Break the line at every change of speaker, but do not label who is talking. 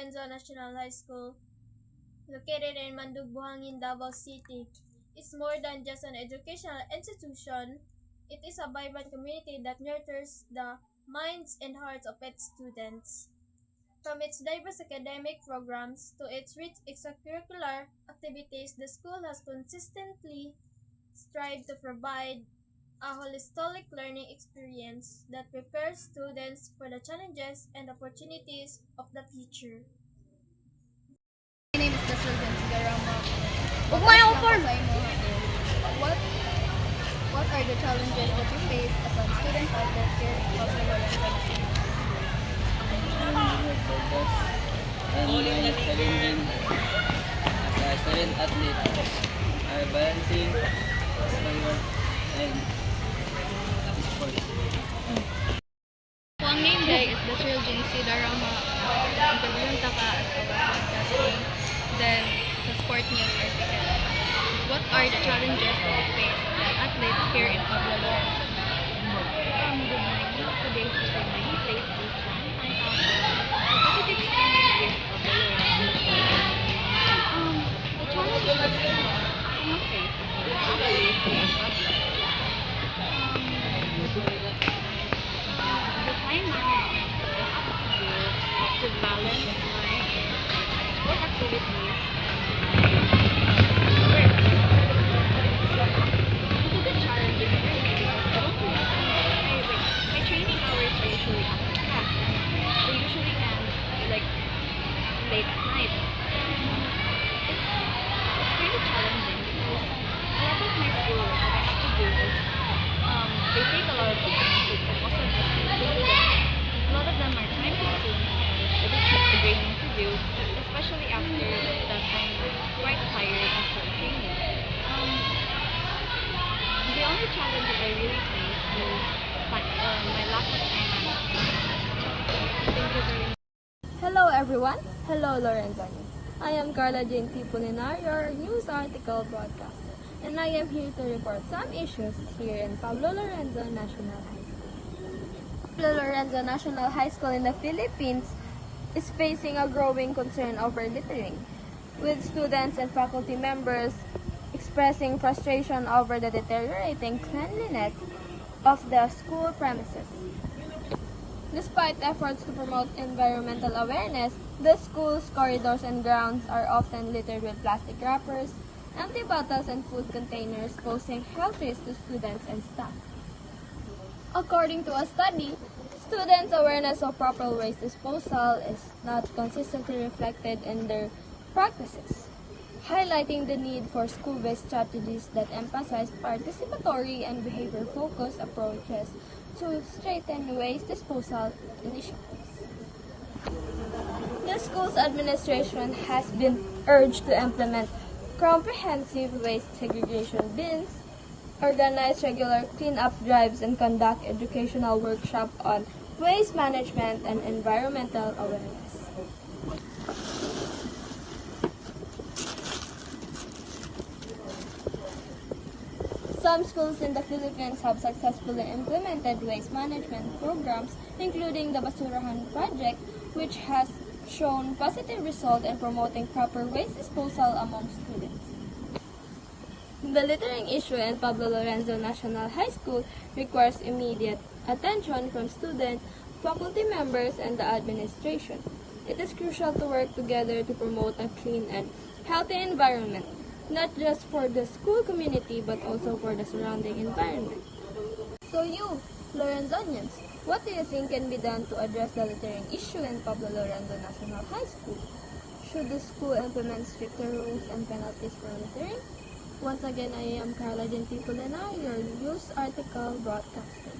Lorenzo National High School, located in Mandug, Buhangin, Davao City, is more than just an educational institution. It is a vibrant community that nurtures the minds and hearts of its students. From its diverse academic programs to its rich extracurricular activities, the school has consistently strived to provide a holistic learning experience that prepares students for the challenges and opportunities of the future.
My name is Dr. Jensi Garama.
Huwag mo yung form.
What what are the challenges that you face as a student athlete here in Pablo Lorenzo?
My challenging as a student athlete are balancing schoolwork and sports.
Ang name day is Dr. Jensi Garama. Interviewin ta ka as our broadcasting. Then, sa sport news article. What are the challenges that you face as an athlete here in Pablo Lorenzo?
Good morning. Today's is the 9th place station. Competitive standing here of the the challenge that I face is actually the time management that I have to do to balance my sport activities and work. It's a bit challenging for me because I don't really my training hours are usually after class and they usually end like late at night. It's really challenging because a lot of my schoolwork that I have to do is they take a lot of time so most of us need to do them. A lot of them are time consuming and a bit draining to do, especially after that I'm quite tired after training. The only challenge that I really face is my lack of time management. Thank you very much.
Hello everyone. Hello Lorenzani. I am Carla Jane Tipulinar, your news article broadcaster, and I am here to report some issues here in Pablo Lorenzo National High School. Pablo Lorenzo National High School in the Philippines is facing a growing concern over littering, with students and faculty members expressing frustration over the deteriorating cleanliness of the school premises. Despite efforts to promote environmental awareness, the school's corridors and grounds are often littered with plastic wrappers, empty bottles, and food containers, posing health risks to students and staff. According to a study, students' awareness of proper waste disposal is not consistently reflected in their practices, highlighting the need for school-based strategies that emphasize participatory and behavior-focused approaches to strengthen waste disposal initiatives. The school's administration has been urged to implement comprehensive waste segregation bins, organize regular cleanup drives, and conduct educational workshops on waste management and environmental awareness. Some schools in the Philippines have successfully implemented waste management programs, including the Basurahan Project, which has shown positive results in promoting proper waste disposal among students. The littering issue in Pablo Lorenzo National High School requires immediate attention from students, faculty members, and the administration. It is crucial to work together to promote a clean and healthy environment, not just for the school community but also for the surrounding environment. So you, Lorenzonians, what do you think can be done to address the littering issue in Pablo Lorenzo National High School? Should the school implement stricter rules and penalties for littering? Once again, I am Carla Gentipolina, your news article broadcaster.